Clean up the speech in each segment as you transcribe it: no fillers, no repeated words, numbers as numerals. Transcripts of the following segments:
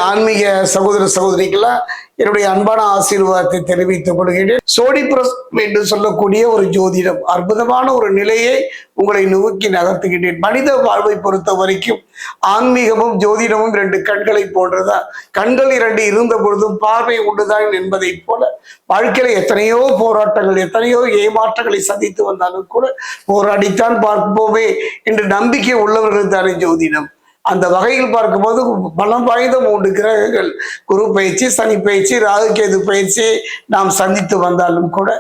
ஆன்மீக சகோதர சகோதரிக்கெல்லாம் என்னுடைய அன்பான ஆசீர்வாதத்தை தெரிவித்துக் கொள்கிறேன். சோடிபுரம் என்று சொல்லக்கூடிய ஒரு ஜோதிடம் அற்புதமான ஒரு நிலையை உங்களை நோக்கி நகர்த்துகின்றேன். மனித வாழ்வை பொறுத்த வரைக்கும் ஆன்மீகமும் ஜோதிடமும் இரண்டு கண்களை போன்றதா. கண்கள் இரண்டு இருந்த பொழுதும் பார்வை ஒன்றுதான் என்பதை போல வாழ்க்கையில எத்தனையோ போராட்டங்கள் எத்தனையோ ஏமாற்றங்களை சந்தித்து வந்தாலும் கூட போராடித்தான் பார்ப்போமே என்று நம்பிக்கை உள்ளவர்கள் தானே ஜோதிடம். அந்த வகையில் பார்க்கும்போது பலம் வாய்ந்த 3 கிரகங்கள் குரு பயிற்சி, சனி பயிற்சி, ராகு கேது பயிற்சி நாம் சந்தித்து வந்தாலும் கூட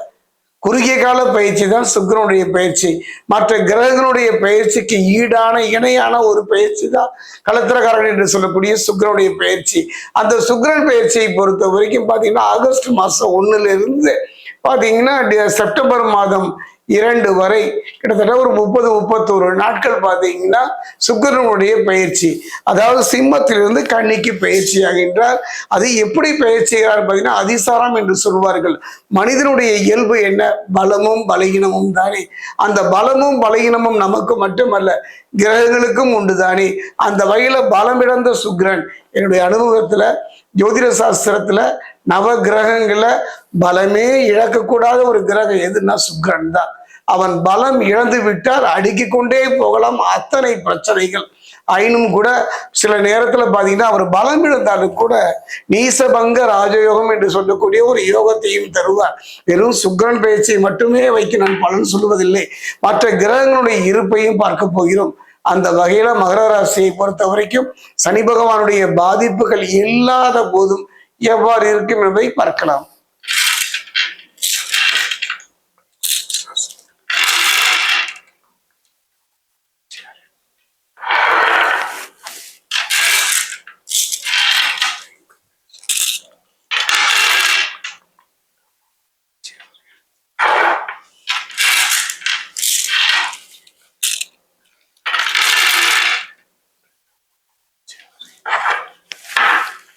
குறுகிய கால பயிற்சி தான் சுக்கிரனுடைய பயிற்சி. மற்ற கிரகங்களுடைய பயிற்சிக்கு ஈடான இணையான ஒரு பயிற்சி தான் களத்திரக்காரன் என்று சொல்லக்கூடிய சுக்கிரனுடைய பயிற்சி. அந்த சுக்கிரன் பயிற்சியை பொறுத்த வரைக்கும் பார்த்தீங்கன்னா ஆகஸ்ட் மாதம் 1 பார்த்தீங்கன்னா செப்டம்பர் மாதம் 2 வரை கிட்டத்தட்ட ஒரு 30-31 நாட்கள் பார்த்தீங்கன்னா சுக்கிரனுடைய பயிற்சி, அதாவது சிம்மத்திலிருந்து கன்னிக்கு பயிற்சி ஆகின்றார். அது எப்படி பயிற்சியார் பார்த்தீங்கன்னா அதிசாரம் என்று சொல்வார்கள். மனிதனுடைய இயல்பு என்ன? பலமும் பலகீனமும் தானே. அந்த பலமும் பலகீனமும் நமக்கு மட்டுமல்ல கிரகங்களுக்கும் உண்டு தானே. அந்த வகையில பலமிழந்த சுக்கிரன் என்னுடைய அனுபவத்துல ஜோதிட சாஸ்திரத்துல நவ கிரகங்கள பலமே இழக்கக்கூடாத ஒரு கிரகம் எதுன்னா சுக்கிரன் தான். அவன் பலம் இழந்து விட்டால் அடுக்கி கொண்டே போகலாம் அத்தனை பிரச்சனைகள். ஆயினும் கூட சில நேரத்துல பாத்தீங்கன்னா அவர் பலம் இழந்தாலும் கூட நீசபங்க ராஜயோகம் என்று சொல்லக்கூடிய ஒரு யோகத்தையும் தருவார். வெறும் சுக்கிரன் பயிற்சியை மட்டுமே வைக்க நான் பலன் சொல்வதில்லை, மற்ற கிரகங்களுடைய இருப்பையும் பார்க்க போகிறோம். அந்த வகையில மகர ராசியை பொறுத்த வரைக்கும் சனி பகவானுடைய பாதிப்புகள் இல்லாத போதும் எவ்வாறு இருக்கும் என்பதை பார்க்கலாம்.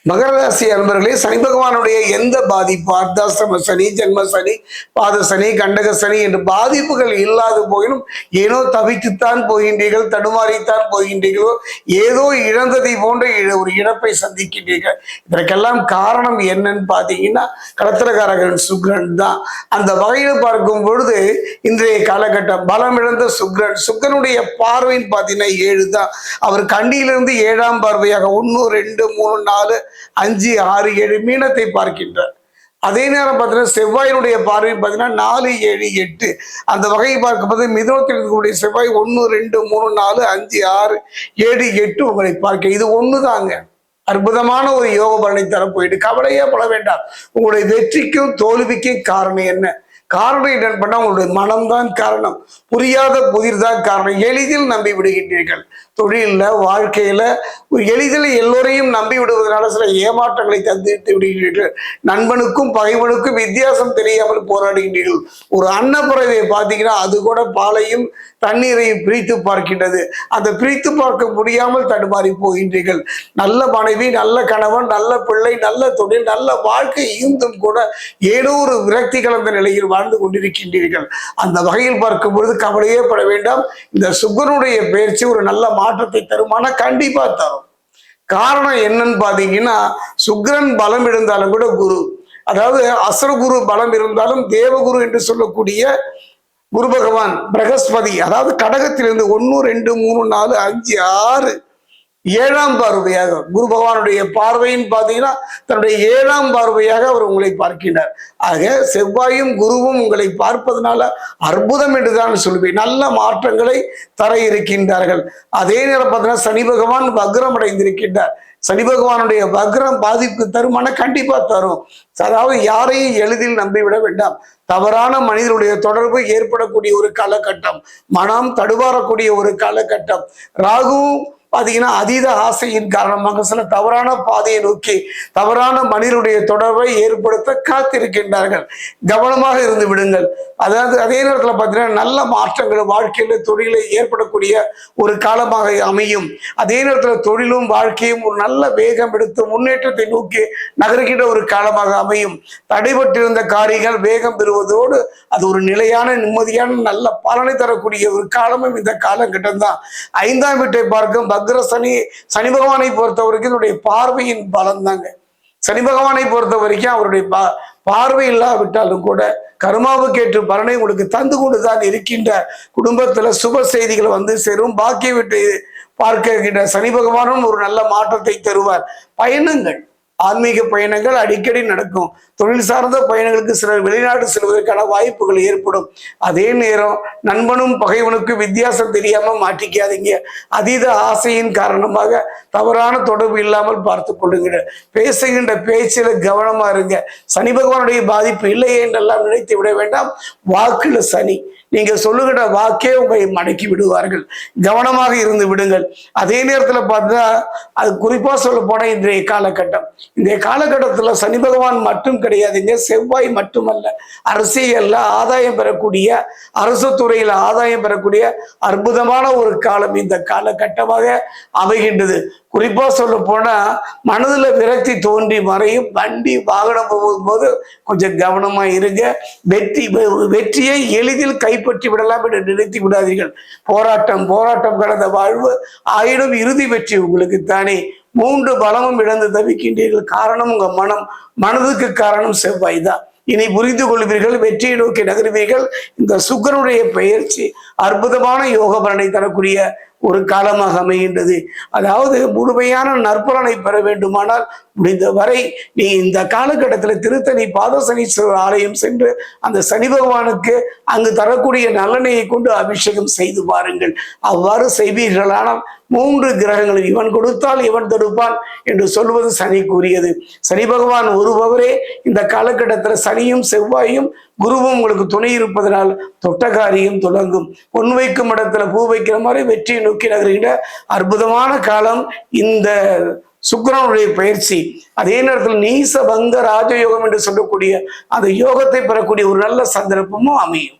மகர ராசி அன்பர்களே, சனி பகவானுடைய எந்த பாதிப்பு அர்த்தாஷ்டம சனி, ஜென்ம சனி, பாத சனி, கண்டக சனி என்று பாதிப்புகள் இல்லாது போயினும் ஏனோ தவித்துத்தான் போகின்றீர்கள், தடுமாறித்தான் போகின்றீர்களோ, ஏதோ இழந்ததை போன்ற ஒரு இழப்பை சந்திக்கின்றீர்கள். இதற்கெல்லாம் காரணம் என்னன்னு பார்த்தீங்கன்னா களத்திரக்காரகன் சுக்கிரன் தான். அந்த வகையில் பார்க்கும் பொழுது இன்றைய காலகட்டம் பலமிழந்த சுக்கிரன், சுக்கிரனுடைய பார்வைன்னு பார்த்தீங்கன்னா 7 தான். அவர் கண்டியிலிருந்து 7ஆம் பார்வையாக 1 2 3 4 5 6 7 மீனத்தை பார்க்கின்றார். அதே நேரம் பார்த்தீங்கன்னா செவ்வாயினுடைய பார்வை பார்த்தீங்கன்னா 4 7 8. அந்த வகையை பார்க்கும்போது மிதுனத்தில் இருக்கக்கூடிய செவ்வாய் 1 2 3 4 5 6 7 8 உங்களை பார்க்க இது ஒன்று தாங்க. அற்புதமான ஒரு யோக பலனை தர போயிட்டு கவலையே பட வேண்டாம். உங்களுடைய வெற்றிக்கும் தோல்விக்கும் காரணம் என்ன? காரணம் என்னன்னு பண்ணா உங்களுடைய மனம்தான் காரணம், புரியாத புதிர் தான் காரணம். எளிதில் நம்பி விடுகின்றீர்கள். தொழில வாழ்க்கையில எளிதில் எல்லோரையும் நம்பி விடுவதனால சில ஏமாற்றங்களை தந்துட்டு விடுகிறீர்கள். நண்பனுக்கும் பகைவனுக்கும் வித்தியாசம் தெரியாமல் போராடுகின்றீர்கள். ஒரு அன்னப்பறவை பார்த்தீங்கன்னா அது கூட பாலையும் தண்ணீரையும் பிரித்து பார்க்கின்றது. அந்த பிரித்து பார்க்க முடியாமல் தடுமாறி போகின்றீர்கள். நல்ல மனைவி, நல்ல கணவன், நல்ல பிள்ளை, நல்ல தொழில், நல்ல வாழ்க்கை இருந்தும் கூட ஏதோ ஒரு விரக்தி கலந்த நிலையில் வாழ்ந்து கொண்டிருக்கின்றீர்கள். அந்த வகையில் பார்க்கும் பொழுது கவலையே பட வேண்டாம். இந்த சுக்கிரனுடைய பயிற்சி ஒரு நல்ல மாற்றத்தை தருமானா கண்டிப்பா தரும். காரணம் என்னன்னு பாத்தீங்கன்னா சுக்கிரன் பலம் இருந்தாலும் கூட குரு, அதாவது அசுரகுரு பலம் இருந்தாலும் தேவகுரு என்று சொல்லக்கூடிய குரு பகவான் பிரகஸ்பதி, அதாவது கடகத்திலிருந்து 1 2 3 4 5 6 7ஆம் பார்வையாக குரு பகவானுடைய பார்வையின் பார்த்தீங்கன்னா தன்னுடைய 7ஆம் பார்வையாக அவர் உங்களை பார்க்கின்றார். ஆக செவ்வாயும் குருவும் உங்களை பார்ப்பதனால அற்புதம் என்றுதான் சொல்வேன். நல்ல மாற்றங்களை தர இருக்கின்றார்கள். அதே நேரம் பார்த்தீங்கன்னா சனி பகவான் வக்ரம் அடைந்திருக்கின்றார். சனி பகவானுடைய வக்ரம் பாதிப்பு தருமான கண்டிப்பா தரும். அதாவது யாரையும் எளிதில் நம்பிவிட வேண்டாம். தவறான மனிதனுடைய தொடர்பு ஏற்படக்கூடிய ஒரு காலகட்டம், மனம் தடுமாறக்கூடிய ஒரு காலகட்டம். ராகுவும் பார்த்தீங்கன்னா அதீத ஆசையின் காரணமாக சில தவறான பாதையை நோக்கி தவறான மனிதனுடைய தொடர்பை ஏற்படுத்த காத்திருக்கின்றார்கள். கவனமாக இருந்து விடுங்கள். அதாவது அதே நேரத்தில் பார்த்தீங்கன்னா நல்ல மாற்றங்கள் வாழ்க்கையில் தொழிலை ஏற்படக்கூடிய ஒரு காலமாக அமையும். அதே நேரத்தில் தொழிலும் வாழ்க்கையும் ஒரு நல்ல வேகம் எடுத்து முன்னேற்றத்தை நோக்கி நகர்கின்ற ஒரு காலமாக அமையும். தடைபட்டிருந்த காரியங்கள் வேகம் பெறுவதோடு அது ஒரு நிலையான நிம்மதியான நல்ல பலனை தரக்கூடிய ஒரு காலமும் இந்த காலகட்டம் தான். 5ஆம் வீட்டை பார்க்கும் வக்ர சனி, சனி பகவானை பொறுத்த வரைக்கும் இதனுடைய பார்வையின் பலம் தாங்க. சனி பகவானை பொறுத்த வரைக்கும் அவருடைய பார்வை இல்லாவிட்டாலும் கூட கர்மாவுக்கேற்று பலனை உங்களுக்கு தந்து கொண்டுதான் இருக்கின்ற. குடும்பத்துல சுப செய்திகள் வந்து சேரும். பாக்கிய விட்டு பார்க்கின்ற சனி பகவானும் ஒரு நல்ல மாற்றத்தை தருவார். பயணங்கள், ஆன்மீக பயணங்கள் அடிக்கடி நடக்கும். தொழில் சார்ந்த பயணங்களுக்கு சிலர் வெளிநாடு செல்வதற்கான வாய்ப்புகள் ஏற்படும். அதே நேரம் நண்பனும் பகைவனுக்கும் வித்தியாசம் தெரியாம மாட்டிக்காதீங்க. அதீத ஆசையின் காரணமாக தவறான தொடர்பு இல்லாமல் பார்த்து கொள்ளுங்க. பேசுகின்ற பேச்சில கவனமா இருங்க. சனி பகவானுடைய பாதிப்பு இல்லையே என்றெல்லாம் நினைத்து விட வேண்டாம். வாக்குல சனி, நீங்க சொல்லுகிற வாக்கே உங்களை மடக்கி விடுவார்கள். கவனமாக இருந்து விடுங்கள். அதே நேரத்துல பார்த்தா அது குறிப்பா சொல்ல போனா இன்றைய காலகட்டம், இந்த காலகட்டத்துல சனி பகவான் மட்டும் கிடையாதுங்க, செவ்வாய் மட்டுமல்ல, அரசியல்ல ஆதாயம் பெறக்கூடிய, அரசு துறையில ஆதாயம் பெறக்கூடிய அற்புதமான ஒரு காலம் இந்த காலகட்டமாக அமைகின்றது. குறிப்பா சொல்ல போனா மனதுல விரக்தி தோன்றி மறையும். வண்டி வாகனம் போகும்போது கொஞ்சம் கவனமா இருங்க. வெற்றியை எளிதில் கைப்பற்றி விடலாம் என்று நினைத்து விடாதீர்கள். போராட்டம் கடந்த வாழ்வு ஆயினும் இறுதி வெற்றி உங்களுக்கு தானே. 3 பலமும் இழந்து தவிக்கின்றீர்கள். காரணம் உங்க மனதுக்கு காரணம் செவ்வாய் தான். இனி புரிந்து கொள்வீர்கள், வெற்றியை நோக்கி நகர்வீர்கள். இந்த சுக்கிரனுடைய பெயர்ச்சி அற்புதமான யோக பலனை தரக்கூடிய ஒரு காலமாக அமைகின்றது. அதாவது முழுமையான நற்பலனை பெற வேண்டுமானால் முடிந்தவரை நீ இந்த காலகட்டத்தில் திருத்தணி பாதசனீஸ்வரர் ஆலயம் சென்று அந்த சனி பகவானுக்கு அங்கு தரக்கூடிய நல்லெண்ணெயை கொண்டு அபிஷேகம் செய்து பாருங்கள். அவ்வாறு செய்வீர்களானால் 3 கிரகங்கள் இவன் கொடுத்தால் இவன் தடுப்பான் என்று சொல்வது சனி கூறியது. சனி பகவான் ஒருபவரே இந்த காலகட்டத்தில் சனியும் செவ்வாயும் குருவும் உங்களுக்கு துணை இருப்பதனால் தொட்ட காரியம் தொடங்கும். பொன் வைக்கும் இடத்துல பூ வைக்கிற மாதிரி வெற்றியை நோக்கி நகர்கின்ற அற்புதமான காலம் இந்த சுக்கிரனுடைய பயிற்சி. அதே நேரத்தில் நீச பங்க ராஜயோகம் என்று சொல்லக்கூடிய அந்த யோகத்தை பெறக்கூடிய ஒரு நல்ல சந்தர்ப்பமும் அமையும்.